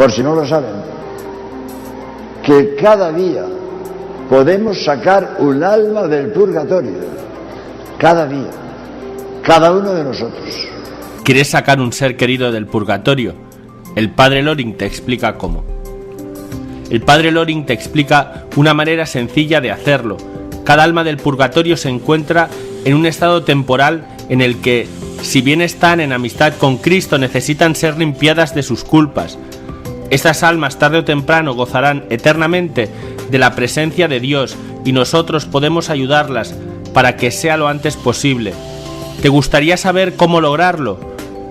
por si no lo saben, que cada día podemos sacar un alma del purgatorio, cada día, cada uno de nosotros. ¿Quieres sacar un ser querido del purgatorio? El padre Loring te explica cómo. El padre Loring te explica una manera sencilla de hacerlo. Cada alma del purgatorio se encuentra en un estado temporal en el que, si bien están en amistad con Cristo, necesitan ser limpiadas de sus culpas. Estas almas tarde o temprano gozarán eternamente de la presencia de Dios y nosotros podemos ayudarlas para que sea lo antes posible. ¿Te gustaría saber cómo lograrlo?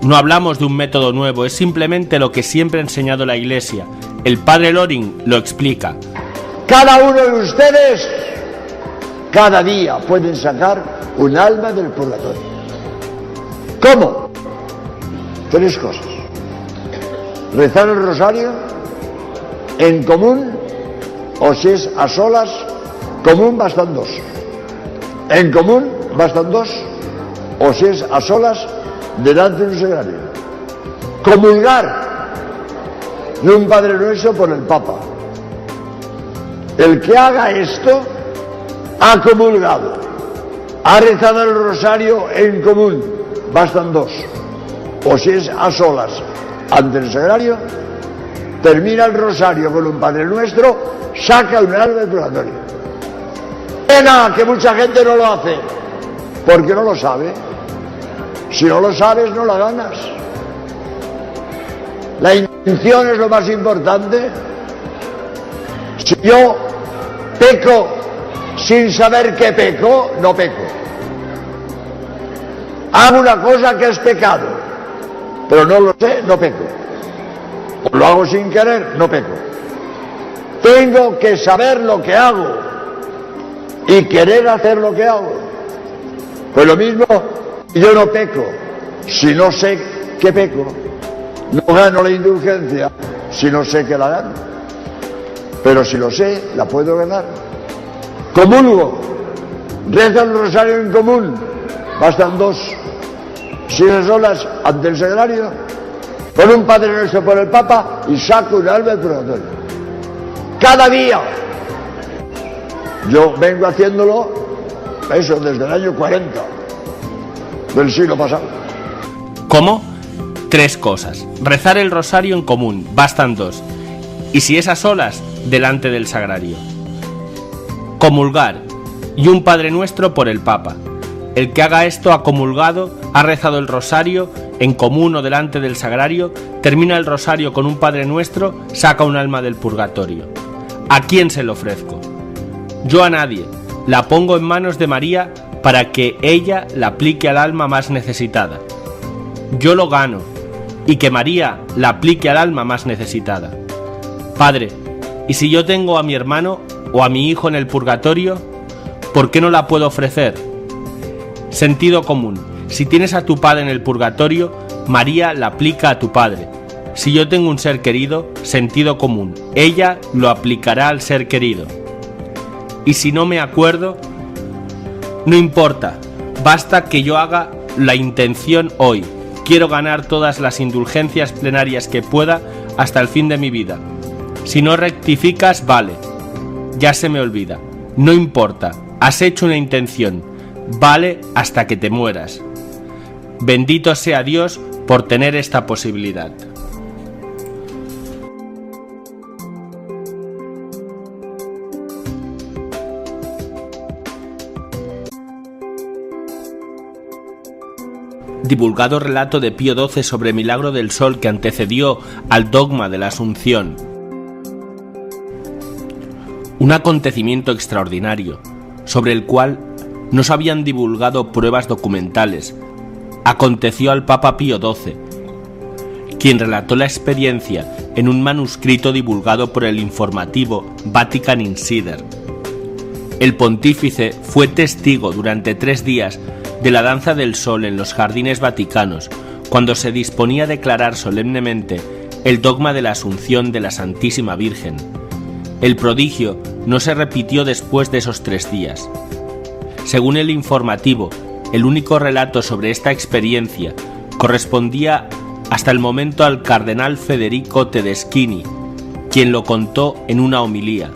No hablamos de un método nuevo, es simplemente lo que siempre ha enseñado la Iglesia. El padre Loring lo explica. Cada uno de ustedes, cada día pueden sacar un alma del purgatorio. ¿Cómo? 3 cosas. Rezar el rosario en común, o si es a solas, común bastan 2. En común bastan 2, o si es a solas, delante de un sagrario. Comulgar de un Padre Nuestro por el Papa. El que haga esto ha comulgado, ha rezado el rosario en común, bastan 2. O si es a solas ante el sagrario, termina el rosario con un Padre Nuestro, saca un alma del purgatorio. Pena que mucha gente no lo hace, porque no lo sabe. Si no lo sabes, no la ganas. La intención es lo más importante. Si yo peco sin saber que peco, no peco. Hago una cosa que es pecado, pero no lo sé, no peco. O lo hago sin querer, no peco. Tengo que saber lo que hago y querer hacer lo que hago. Pues lo mismo, yo no peco si no sé que peco. No gano la indulgencia si no sé que la gano. Pero si lo sé, la puedo ganar. Comulgo, rezo el rosario en común, bastan 2. Si es solas ante el sagrario, con un Padre Nuestro por el Papa y saco un alma del purgatorio. Cada día. Yo vengo haciéndolo, eso, desde el año 40 del siglo pasado. ¿Cómo? 3 cosas. Rezar el rosario en común, bastan 2. Y si es a solas, delante del sagrario. Comulgar y un Padre Nuestro por el Papa. El que haga esto ha comulgado, ha rezado el rosario en común o delante del sagrario, termina el rosario con un Padre Nuestro, saca un alma del purgatorio. ¿A quién se lo ofrezco? Yo a nadie. La pongo en manos de María para que ella la aplique al alma más necesitada. Yo lo gano, y que María la aplique al alma más necesitada. Padre, ¿y si yo tengo a mi hermano o a mi hijo en el purgatorio? ¿Por qué no la puedo ofrecer? Sentido común. Si tienes a tu padre en el purgatorio, María la aplica a tu padre. Si yo tengo un ser querido, sentido común. Ella lo aplicará al ser querido. Y si no me acuerdo, no importa. Basta que yo haga la intención hoy. Quiero ganar todas las indulgencias plenarias que pueda hasta el fin de mi vida. Si no rectificas, vale. Ya se me olvida. No importa. Has hecho una intención. Vale hasta que te mueras. Bendito sea Dios por tener esta posibilidad. Divulgado relato de Pío XII sobre el milagro del sol que antecedió al dogma de la Asunción. Un acontecimiento extraordinario, sobre el cual no se habían divulgado pruebas documentales, aconteció al Papa Pío XII, quien relató la experiencia en un manuscrito divulgado por el informativo Vatican Insider. El pontífice fue testigo durante 3 días de la danza del sol en los jardines vaticanos, cuando se disponía a declarar solemnemente el dogma de la Asunción de la Santísima Virgen. El prodigio no se repitió después de esos 3 días. Según el informativo, el único relato sobre esta experiencia correspondía hasta el momento al cardenal Federico Tedeschini, quien lo contó en una homilía.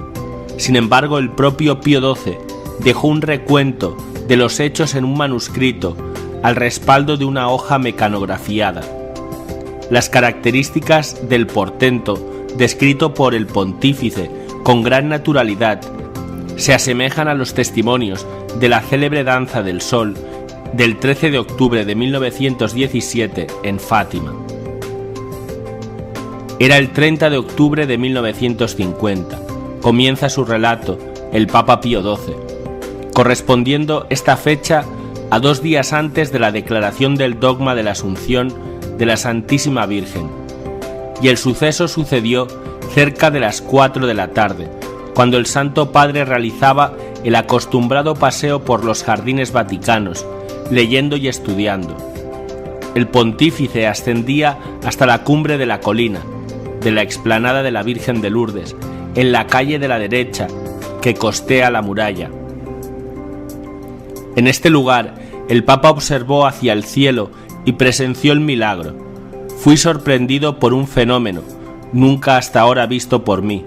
Sin embargo, el propio Pío XII dejó un recuento de los hechos en un manuscrito al respaldo de una hoja mecanografiada. Las características del portento descrito por el pontífice con gran naturalidad se asemejan a los testimonios de la célebre danza del sol del 13 de octubre de 1917 en Fátima. Era el 30 de octubre de 1950. Comienza su relato el Papa Pío XII, correspondiendo esta fecha a 2 días antes de la declaración del dogma de la Asunción de la Santísima Virgen, y el suceso sucedió cerca de las 4 de la tarde, cuando el Santo Padre realizaba el acostumbrado paseo por los jardines vaticanos, leyendo y estudiando. El pontífice ascendía hasta la cumbre de la colina, de la explanada de la Virgen de Lourdes, en la calle de la derecha, que costea la muralla. En este lugar, el Papa observó hacia el cielo y presenció el milagro. Fui sorprendido por un fenómeno, nunca hasta ahora visto por mí.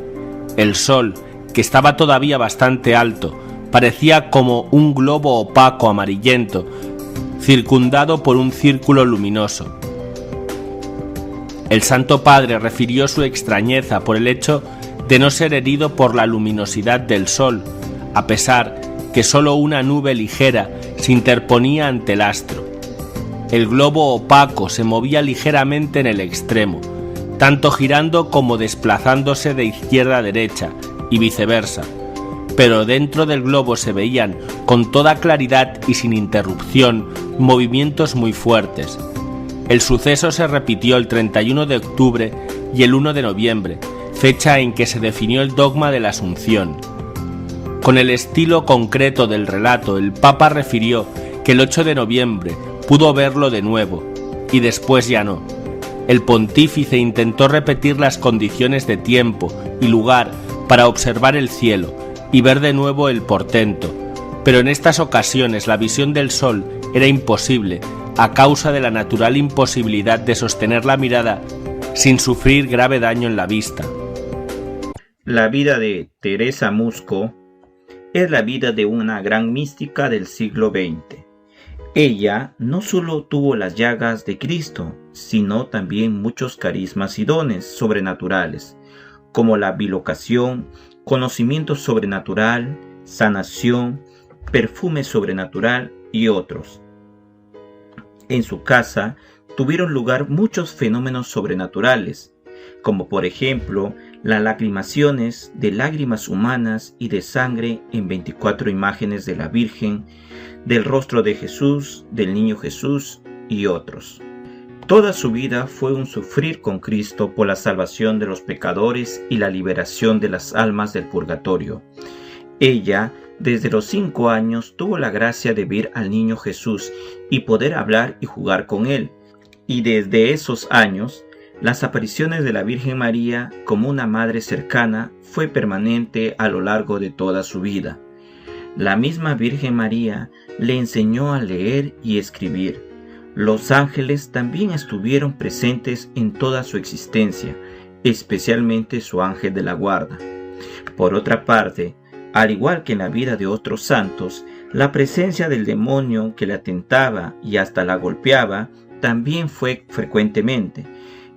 El sol, que estaba todavía bastante alto, parecía como un globo opaco amarillento, circundado por un círculo luminoso. El Santo Padre refirió su extrañeza por el hecho de no ser herido por la luminosidad del sol, a pesar que solo una nube ligera se interponía ante el astro. El globo opaco se movía ligeramente en el extremo, tanto girando como desplazándose de izquierda a derecha y viceversa, pero dentro del globo se veían con toda claridad y sin interrupción movimientos muy fuertes. El suceso se repitió el 31 de octubre y el 1 de noviembre, fecha en que se definió el dogma de la Asunción. Con el estilo concreto del relato, el Papa refirió que el 8 de noviembre pudo verlo de nuevo, y después ya no. El pontífice intentó repetir las condiciones de tiempo y lugar para observar el cielo y ver de nuevo el portento, pero en estas ocasiones la visión del sol era imposible a causa de la natural imposibilidad de sostener la mirada sin sufrir grave daño en la vista. La vida de Teresa Musco es la vida de una gran mística del siglo XX. Ella no solo tuvo las llagas de Cristo, sino también muchos carismas y dones sobrenaturales, como la bilocación, conocimiento sobrenatural, sanación, perfume sobrenatural y otros. En su casa tuvieron lugar muchos fenómenos sobrenaturales, como por ejemplo las lacrimaciones de lágrimas humanas y de sangre en 24 imágenes de la Virgen, del rostro de Jesús, del niño Jesús y otros. Toda su vida fue un sufrir con Cristo por la salvación de los pecadores y la liberación de las almas del purgatorio. Ella, desde los 5 años, tuvo la gracia de ver al niño Jesús y poder hablar y jugar con él. Y desde esos años, las apariciones de la Virgen María como una madre cercana fue permanente a lo largo de toda su vida. La misma Virgen María le enseñó a leer y escribir. Los ángeles también estuvieron presentes en toda su existencia, especialmente su ángel de la guarda. Por otra parte, al igual que en la vida de otros santos, la presencia del demonio que la tentaba y hasta la golpeaba también fue frecuentemente.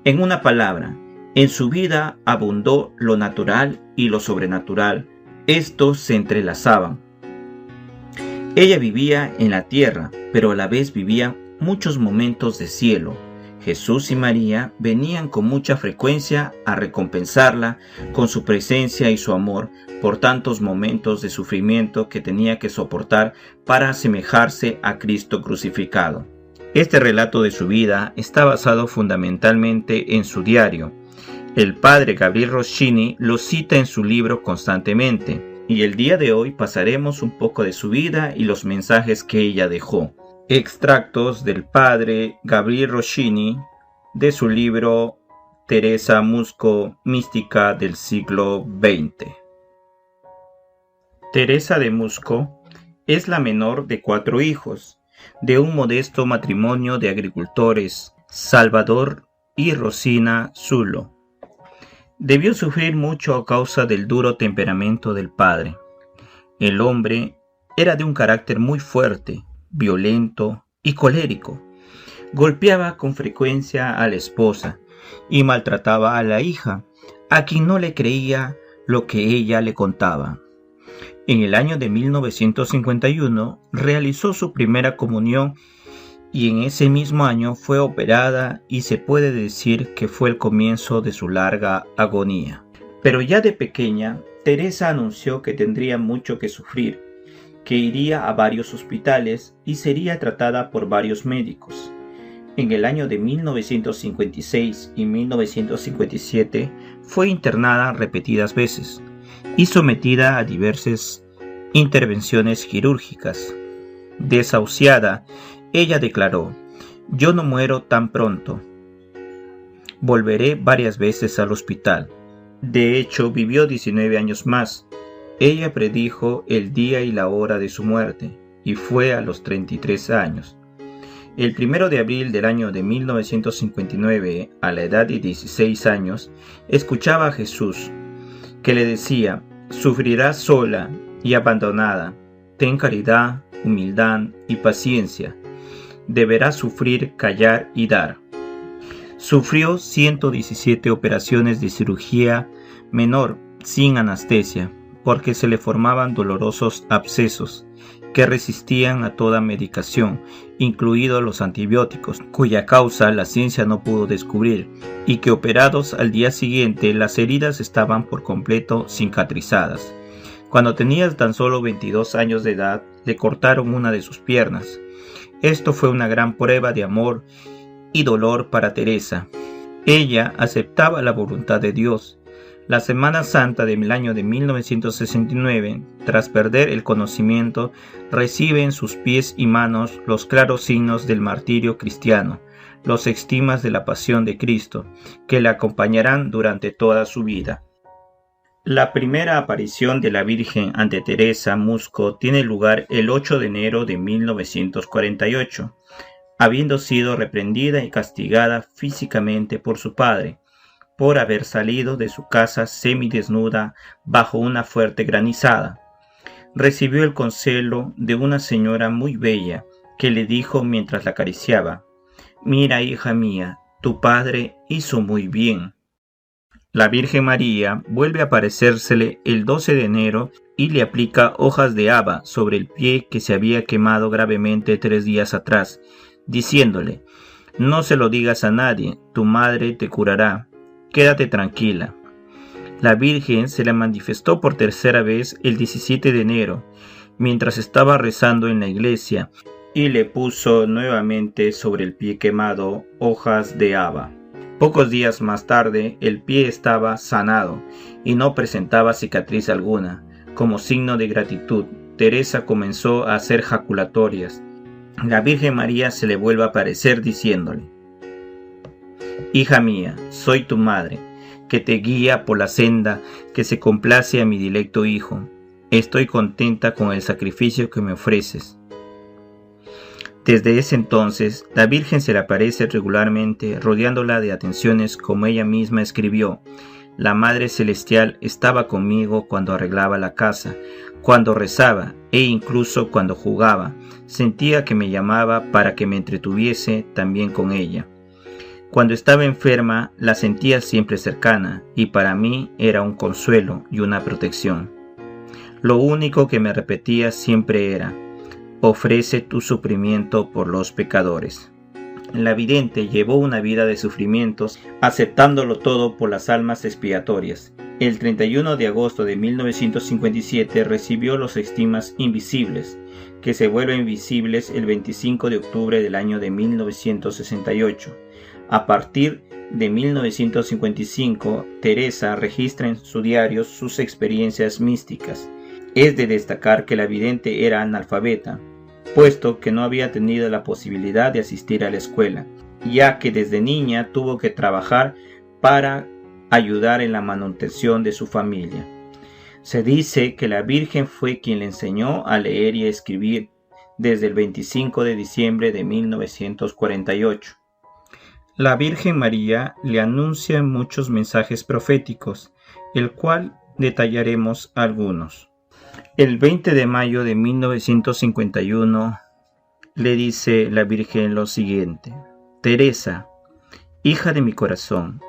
En una palabra, en su vida abundó lo natural y lo sobrenatural. Estos se entrelazaban. Ella vivía en la tierra, pero a la vez vivía muchos momentos de cielo. Jesús y María venían con mucha frecuencia a recompensarla con su presencia y su amor por tantos momentos de sufrimiento que tenía que soportar para asemejarse a Cristo crucificado. Este relato de su vida está basado fundamentalmente en su diario. El padre Gabriel Rossini lo cita en su libro constantemente, y el día de hoy pasaremos un poco de su vida y los mensajes que ella dejó. Extractos del padre Gabriel Rossini de su libro Teresa Musco, mística del siglo XX. Teresa de Musco es la menor de 4 hijos, de un modesto matrimonio de agricultores, Salvador y Rosina Zulo. Debió sufrir mucho a causa del duro temperamento del padre. El hombre era de un carácter muy fuerte, violento y colérico. Golpeaba con frecuencia a la esposa y maltrataba a la hija, a quien no le creía lo que ella le contaba. En el año de 1951 realizó su primera comunión y en ese mismo año fue operada y se puede decir que fue el comienzo de su larga agonía. Pero ya de pequeña, Teresa anunció que tendría mucho que sufrir, que iría a varios hospitales y sería tratada por varios médicos. En el año de 1956 y 1957 fue internada repetidas veces y sometida a diversas intervenciones quirúrgicas. Desahuciada, ella declaró: «Yo no muero tan pronto. Volveré varias veces al hospital». De hecho, vivió 19 años más. Ella predijo el día y la hora de su muerte, y fue a los 33 años. El 1 de abril del año de 1959, a la edad de 16 años, escuchaba a Jesús, que le decía: «Sufrirás sola y abandonada. Ten caridad, humildad y paciencia. Deberás sufrir, callar y dar». Sufrió 117 operaciones de cirugía menor sin anestesia, porque se le formaban dolorosos abscesos que resistían a toda medicación, incluidos los antibióticos, cuya causa la ciencia no pudo descubrir, y que operados al día siguiente las heridas estaban por completo cicatrizadas. Cuando tenía tan solo 22 años de edad, le cortaron una de sus piernas. Esto fue una gran prueba de amor y dolor para Teresa. Ella aceptaba la voluntad de Dios. La Semana Santa del año de 1969, tras perder el conocimiento, recibe en sus pies y manos los claros signos del martirio cristiano, los estigmas de la pasión de Cristo, que le acompañarán durante toda su vida. La primera aparición de la Virgen ante Teresa Musco tiene lugar el 8 de enero de 1948, habiendo sido reprendida y castigada físicamente por su padre, por haber salido de su casa semidesnuda bajo una fuerte granizada. Recibió el consuelo de una señora muy bella, que le dijo mientras la acariciaba: «Mira, hija mía, tu padre hizo muy bien». La Virgen María vuelve a aparecérsele el 12 de enero y le aplica hojas de haba sobre el pie que se había quemado gravemente 3 días atrás, diciéndole: «No se lo digas a nadie, tu madre te curará, quédate tranquila». La Virgen se le manifestó por tercera vez el 17 de enero, mientras estaba rezando en la iglesia, y le puso nuevamente sobre el pie quemado hojas de haba. Pocos días más tarde, el pie estaba sanado y no presentaba cicatriz alguna. Como signo de gratitud, Teresa comenzó a hacer jaculatorias. La Virgen María se le vuelve a aparecer diciéndole: «Hija mía, soy tu madre, que te guía por la senda que se complace a mi dilecto hijo. Estoy contenta con el sacrificio que me ofreces». Desde ese entonces, la Virgen se le aparece regularmente, rodeándola de atenciones, como ella misma escribió: «La Madre Celestial estaba conmigo cuando arreglaba la casa, cuando rezaba e incluso cuando jugaba. Sentía que me llamaba para que me entretuviese también con ella. Cuando estaba enferma, la sentía siempre cercana y para mí era un consuelo y una protección. Lo único que me repetía siempre era: ofrece tu sufrimiento por los pecadores». La vidente llevó una vida de sufrimientos, aceptándolo todo por las almas expiatorias. El 31 de agosto de 1957 recibió los estigmas invisibles, que se vuelven visibles el 25 de octubre del año de 1968. A partir de 1955, Teresa registra en su diario sus experiencias místicas. Es de destacar que la vidente era analfabeta, puesto que no había tenido la posibilidad de asistir a la escuela, ya que desde niña tuvo que trabajar para ayudar en la manutención de su familia. Se dice que la Virgen fue quien le enseñó a leer y a escribir desde el 25 de diciembre de 1948. La Virgen María le anuncia muchos mensajes proféticos, el cual detallaremos algunos. El 20 de mayo de 1951 le dice la Virgen lo siguiente: Teresa, hija de mi corazón,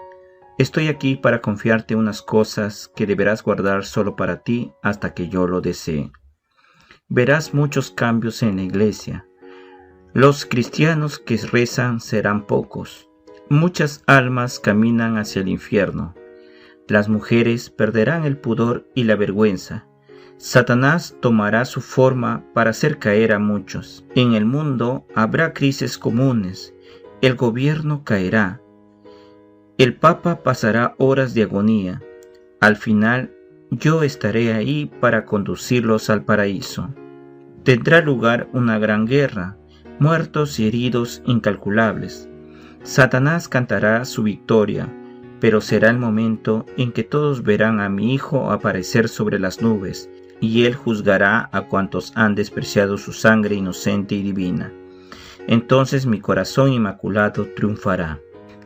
estoy aquí para confiarte unas cosas que deberás guardar solo para ti hasta que yo lo desee. Verás muchos cambios en la iglesia. Los cristianos que rezan serán pocos. Muchas almas caminan hacia el infierno. Las mujeres perderán el pudor y la vergüenza. Satanás tomará su forma para hacer caer a muchos. En el mundo habrá crisis comunes. El gobierno caerá. El Papa pasará horas de agonía. Al final, yo estaré ahí para conducirlos al paraíso. Tendrá lugar una gran guerra, muertos y heridos incalculables. Satanás cantará su victoria, pero será el momento en que todos verán a mi Hijo aparecer sobre las nubes, y Él juzgará a cuantos han despreciado su sangre inocente y divina. Entonces mi corazón inmaculado triunfará.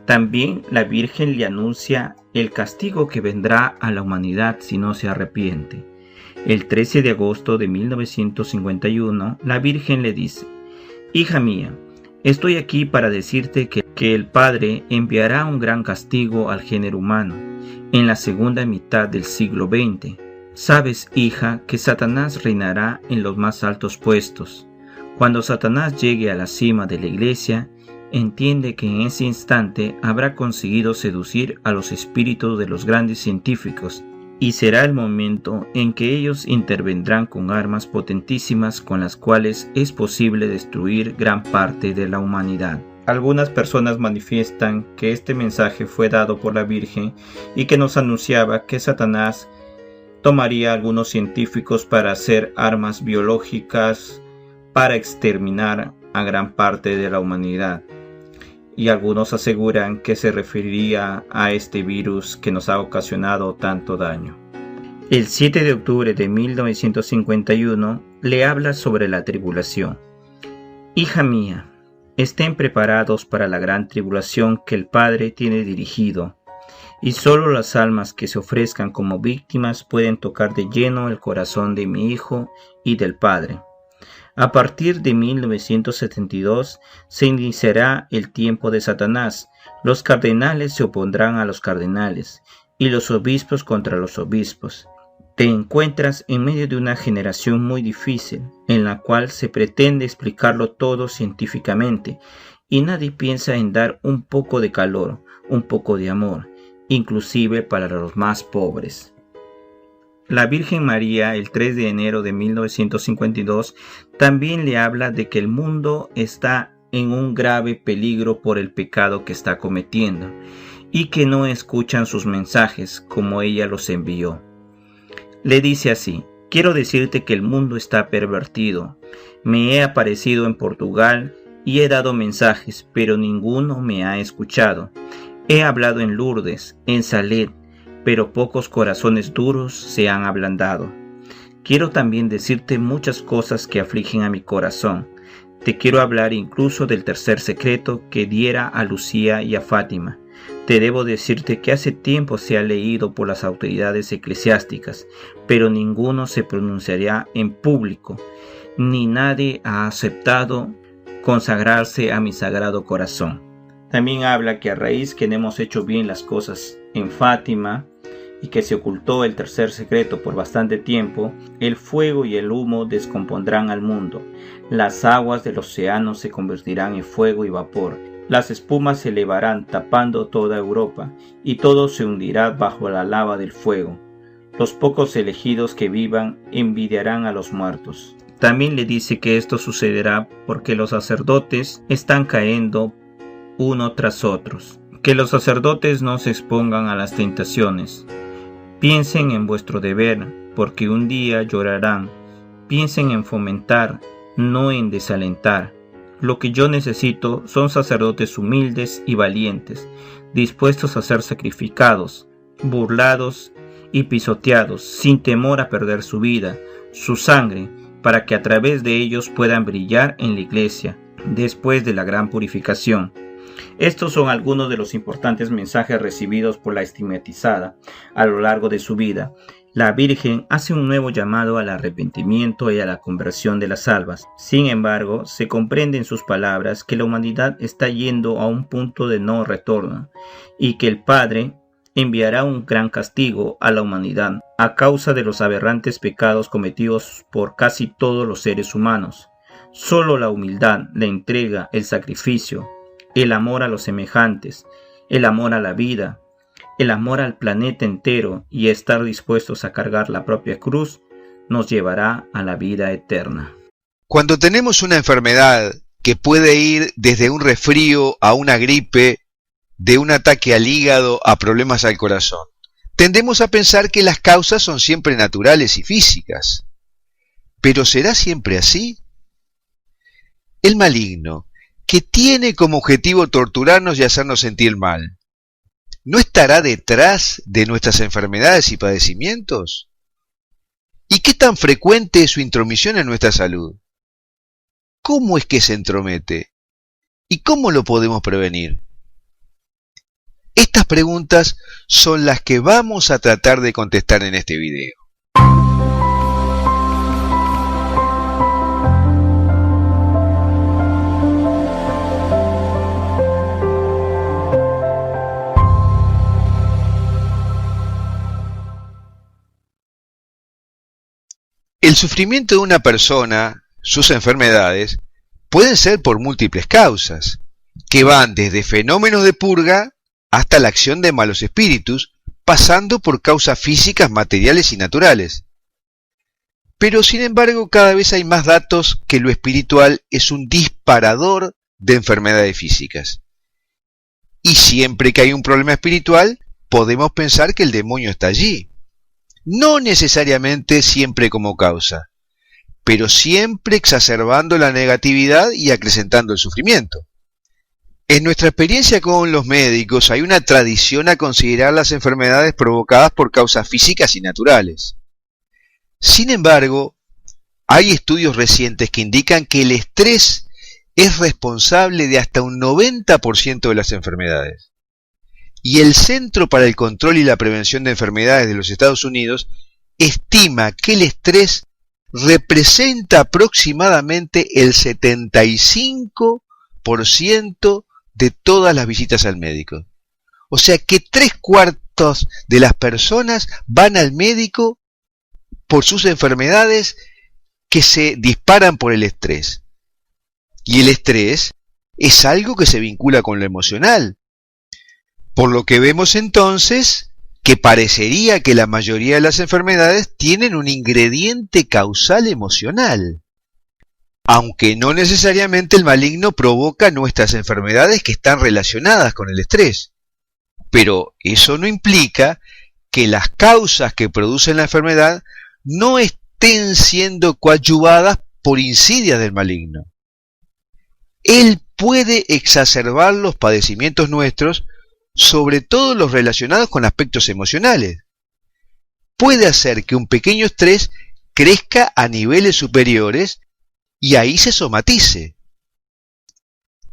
También la Virgen le anuncia el castigo que vendrá a la humanidad si no se arrepiente. El 13 de agosto de 1951, la Virgen le dice: Hija mía, estoy aquí para decirte que el Padre enviará un gran castigo al género humano en la segunda mitad del siglo XX. Sabes, hija, que Satanás reinará en los más altos puestos. Cuando Satanás llegue a la cima de la iglesia, entiende que en ese instante habrá conseguido seducir a los espíritus de los grandes científicos, y será el momento en que ellos intervendrán con armas potentísimas con las cuales es posible destruir gran parte de la humanidad. Algunas personas manifiestan que este mensaje fue dado por la Virgen y que nos anunciaba que Satanás tomaría a algunos científicos para hacer armas biológicas para exterminar a gran parte de la humanidad. Y algunos aseguran que se referiría a este virus que nos ha ocasionado tanto daño. El 7 de octubre de 1951 le habla sobre la tribulación. Hija mía, estén preparados para la gran tribulación que el Padre tiene dirigido, y solo las almas que se ofrezcan como víctimas pueden tocar de lleno el corazón de mi Hijo y del Padre. A partir de 1972 se iniciará el tiempo de Satanás. Los cardenales se opondrán a los cardenales y los obispos contra los obispos. Te encuentras en medio de una generación muy difícil, en la cual se pretende explicarlo todo científicamente y nadie piensa en dar un poco de calor, un poco de amor, inclusive para los más pobres. La Virgen María, el 3 de enero de 1952, también le habla de que el mundo está en un grave peligro por el pecado que está cometiendo y que no escuchan sus mensajes como ella los envió. Le dice así: quiero decirte que el mundo está pervertido. Me he aparecido en Portugal y he dado mensajes, pero ninguno me ha escuchado. He hablado en Lourdes, en Salet, pero pocos corazones duros se han ablandado. Quiero también decirte muchas cosas que afligen a mi corazón. Te quiero hablar incluso del tercer secreto que diera a Lucía y a Fátima. Te debo decirte que hace tiempo se ha leído por las autoridades eclesiásticas, pero ninguno se pronunciará en público, ni nadie ha aceptado consagrarse a mi sagrado corazón. También habla que a raíz que no hemos hecho bien las cosas en Fátima y que se ocultó el tercer secreto por bastante tiempo, el fuego y el humo descompondrán al mundo. Las aguas del océano se convertirán en fuego y vapor. Las espumas se elevarán tapando toda Europa y todo se hundirá bajo la lava del fuego. Los pocos elegidos que vivan envidiarán a los muertos. También le dice que esto sucederá porque los sacerdotes están cayendo uno tras otros. Que los sacerdotes no se expongan a las tentaciones. Piensen en vuestro deber, porque un día llorarán. Piensen en fomentar, no en desalentar. Lo que yo necesito son sacerdotes humildes y valientes, dispuestos a ser sacrificados, burlados y pisoteados, sin temor a perder su vida, su sangre, para que a través de ellos puedan brillar en la iglesia, después de la gran purificación. Estos son algunos de los importantes mensajes recibidos por la estigmatizada a lo largo de su vida. La Virgen hace un nuevo llamado al arrepentimiento y a la conversión de las almas. Sin embargo, se comprende en sus palabras que la humanidad está yendo a un punto de no retorno y que el Padre enviará un gran castigo a la humanidad a causa de los aberrantes pecados cometidos por casi todos los seres humanos. Solo la humildad, la entrega, el sacrificio, el amor a los semejantes, el amor a la vida, el amor al planeta entero y estar dispuestos a cargar la propia cruz nos llevará a la vida eterna. Cuando tenemos una enfermedad que puede ir desde un resfrío a una gripe, de un ataque al hígado a problemas al corazón, tendemos a pensar que las causas son siempre naturales y físicas. ¿Pero será siempre así? El maligno, que tiene como objetivo torturarnos y hacernos sentir mal, ¿no estará detrás de nuestras enfermedades y padecimientos? ¿Y qué tan frecuente es su intromisión en nuestra salud? ¿Cómo es que se entromete? ¿Y cómo lo podemos prevenir? Estas preguntas son las que vamos a tratar de contestar en este video. El sufrimiento de una persona, sus enfermedades, pueden ser por múltiples causas, que van desde fenómenos de purga hasta la acción de malos espíritus, pasando por causas físicas, materiales y naturales. Pero sin embargo, cada vez hay más datos que lo espiritual es un disparador de enfermedades físicas. Y siempre que hay un problema espiritual, podemos pensar que el demonio está allí. No necesariamente siempre como causa, pero siempre exacerbando la negatividad y acrecentando el sufrimiento. En nuestra experiencia con los médicos hay una tradición a considerar las enfermedades provocadas por causas físicas y naturales. Sin embargo, hay estudios recientes que indican que el estrés es responsable de hasta un 90% de las enfermedades. Y el Centro para el Control y la Prevención de Enfermedades de los Estados Unidos estima que el estrés representa aproximadamente el 75% de todas las visitas al médico. O sea que 3/4 de las personas van al médico por sus enfermedades que se disparan por el estrés. Y el estrés es algo que se vincula con lo emocional. Por lo que vemos entonces que parecería que la mayoría de las enfermedades tienen un ingrediente causal emocional. Aunque no necesariamente el maligno provoca nuestras enfermedades que están relacionadas con el estrés. Pero eso no implica que las causas que producen la enfermedad no estén siendo coadyuvadas por insidias del maligno. Él puede exacerbar los padecimientos nuestros, sobre todo los relacionados con aspectos emocionales. Puede hacer que un pequeño estrés crezca a niveles superiores y ahí se somatice.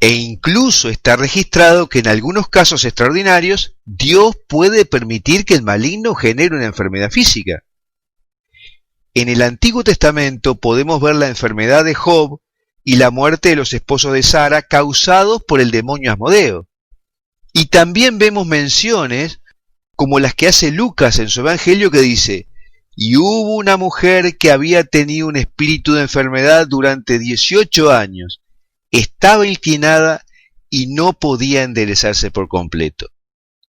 E incluso está registrado que en algunos casos extraordinarios, Dios puede permitir que el maligno genere una enfermedad física. En el Antiguo Testamento podemos ver la enfermedad de Job y la muerte de los esposos de Sara causados por el demonio Asmodeo. Y también vemos menciones como las que hace Lucas en su Evangelio que dice: y hubo una mujer que había tenido un espíritu de enfermedad durante 18 años, estaba inclinada y no podía enderezarse por completo.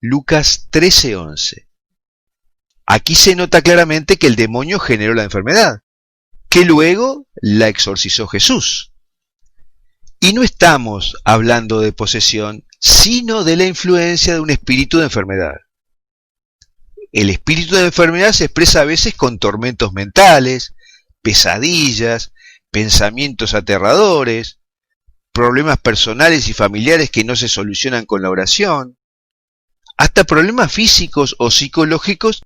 Lucas 13:11. Aquí se nota claramente que el demonio generó la enfermedad, que luego la exorcizó Jesús. Y no estamos hablando de posesión, sino de la influencia de un espíritu de enfermedad. El espíritu de enfermedad se expresa a veces con tormentos mentales, pesadillas, pensamientos aterradores, problemas personales y familiares que no se solucionan con la oración, hasta problemas físicos o psicológicos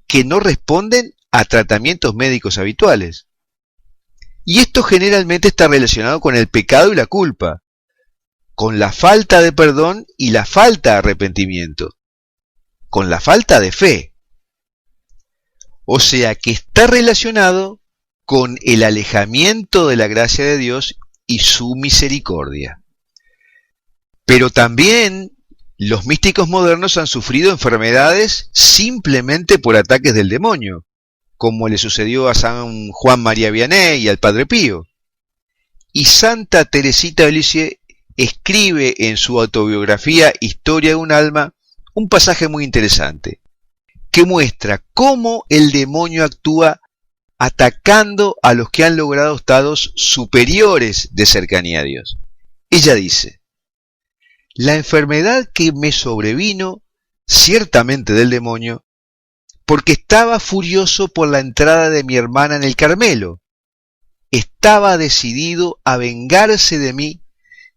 que no responden a tratamientos médicos habituales. Y esto generalmente está relacionado con el pecado y la culpa. con la falta de perdón y la falta de arrepentimiento, con la falta de fe. O sea que está relacionado con el alejamiento de la gracia de Dios y su misericordia. Pero también los místicos modernos han sufrido enfermedades simplemente por ataques del demonio, como le sucedió a San Juan María Vianney y al Padre Pío. Y Santa Teresita de Lisieux escribe en su autobiografía Historia de un alma un pasaje muy interesante, que muestra cómo el demonio actúa atacando a los que han logrado estados superiores de cercanía a Dios. Ella dice: la enfermedad que me sobrevino, ciertamente del demonio, porque estaba furioso por la entrada de mi hermana en el Carmelo. Estaba decidido a vengarse de mí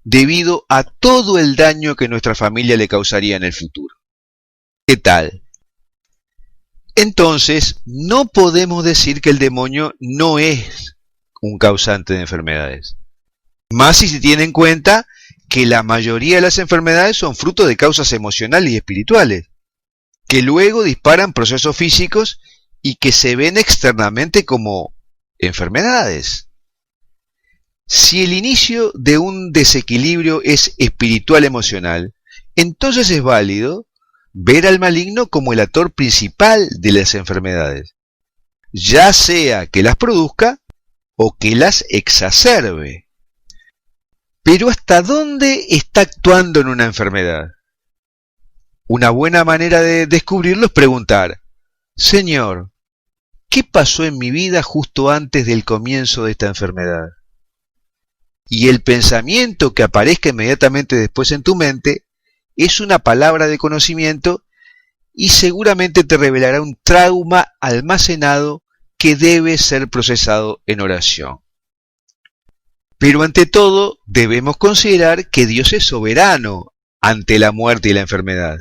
debido a todo el daño que nuestra familia le causaría en el futuro. ¿Qué tal? Entonces, no podemos decir que el demonio no es un causante de enfermedades. Más si se tiene en cuenta que la mayoría de las enfermedades son fruto de causas emocionales y espirituales, que luego disparan procesos físicos y que se ven externamente como enfermedades. Si el inicio de un desequilibrio es espiritual-emocional, entonces es válido ver al maligno como el actor principal de las enfermedades, ya sea que las produzca o que las exacerbe. Pero ¿hasta dónde está actuando en una enfermedad? Una buena manera de descubrirlo es preguntar: Señor, ¿qué pasó en mi vida justo antes del comienzo de esta enfermedad? Y el pensamiento que aparezca inmediatamente después en tu mente es una palabra de conocimiento y seguramente te revelará un trauma almacenado que debe ser procesado en oración. Pero ante todo, debemos considerar que Dios es soberano ante la muerte y la enfermedad.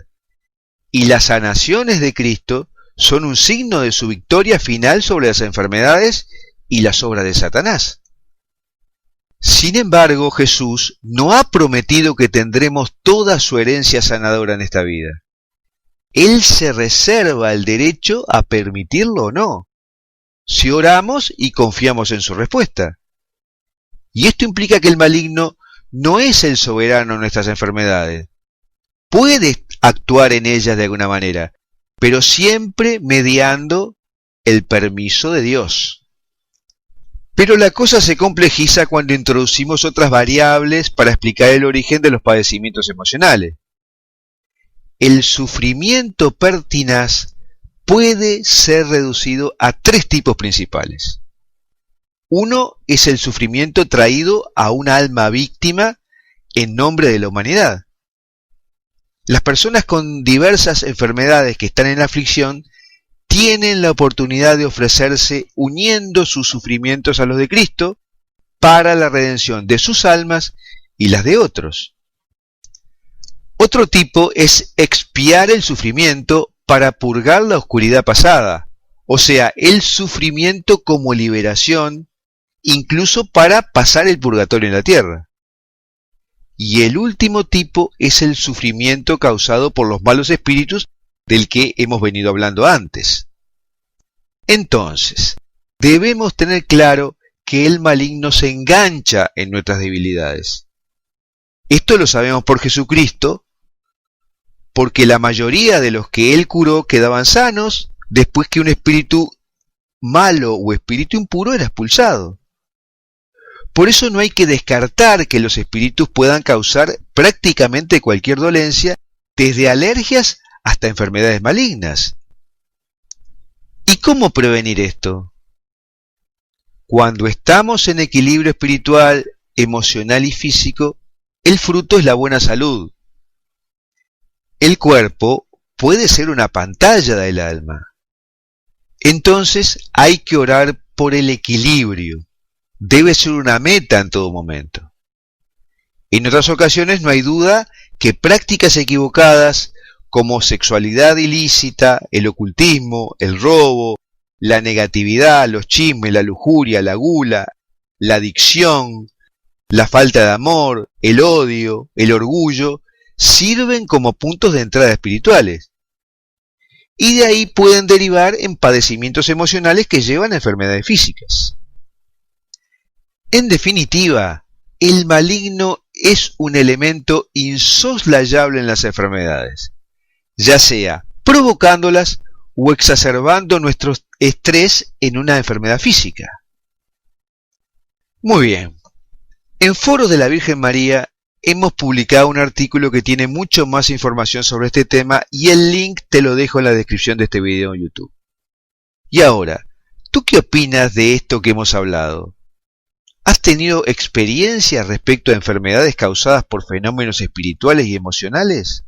Y las sanaciones de Cristo son un signo de su victoria final sobre las enfermedades y las obras de Satanás. Sin embargo, Jesús no ha prometido que tendremos toda su herencia sanadora en esta vida. Él se reserva el derecho a permitirlo o no, si oramos y confiamos en su respuesta. Y esto implica que el maligno no es el soberano en nuestras enfermedades. Puede actuar en ellas de alguna manera, pero siempre mediando el permiso de Dios. Pero la cosa se complejiza cuando introducimos otras variables para explicar el origen de los padecimientos emocionales. El sufrimiento pertinaz puede ser reducido a tres tipos principales. Uno es el sufrimiento traído a una alma víctima en nombre de la humanidad. Las personas con diversas enfermedades que están en aflicción tienen la oportunidad de ofrecerse uniendo sus sufrimientos a los de Cristo para la redención de sus almas y las de otros. Otro tipo es expiar el sufrimiento para purgar la oscuridad pasada, o sea, el sufrimiento como liberación, incluso para pasar el purgatorio en la tierra. Y el último tipo es el sufrimiento causado por los malos espíritus del que hemos venido hablando antes. Entonces, debemos tener claro que el maligno se engancha en nuestras debilidades. Esto lo sabemos por Jesucristo, porque la mayoría de los que Él curó quedaban sanos después que un espíritu malo o espíritu impuro era expulsado. Por eso no hay que descartar que los espíritus puedan causar prácticamente cualquier dolencia, desde alergias hasta enfermedades malignas. ¿Y cómo prevenir esto? Cuando estamos en equilibrio espiritual, emocional y físico, el fruto es la buena salud. El cuerpo puede ser una pantalla del alma. Entonces hay que orar por el equilibrio. Debe ser una meta en todo momento. En otras ocasiones no hay duda que prácticas equivocadas como sexualidad ilícita, el ocultismo, el robo, la negatividad, los chismes, la lujuria, la gula, la adicción, La falta de amor, el odio, el orgullo, sirven como puntos de entrada espirituales. Y de ahí pueden derivar en padecimientos emocionales que llevan a enfermedades físicas. En definitiva, el maligno es un elemento insoslayable en las enfermedades, ya sea provocándolas o exacerbando nuestro estrés en una enfermedad física. Muy bien. En Foros de la Virgen María hemos publicado un artículo que tiene mucho más información sobre este tema y el link te lo dejo en la descripción de este video en YouTube. Y ahora, ¿tú qué opinas de esto que hemos hablado? ¿Has tenido experiencias respecto a enfermedades causadas por fenómenos espirituales y emocionales?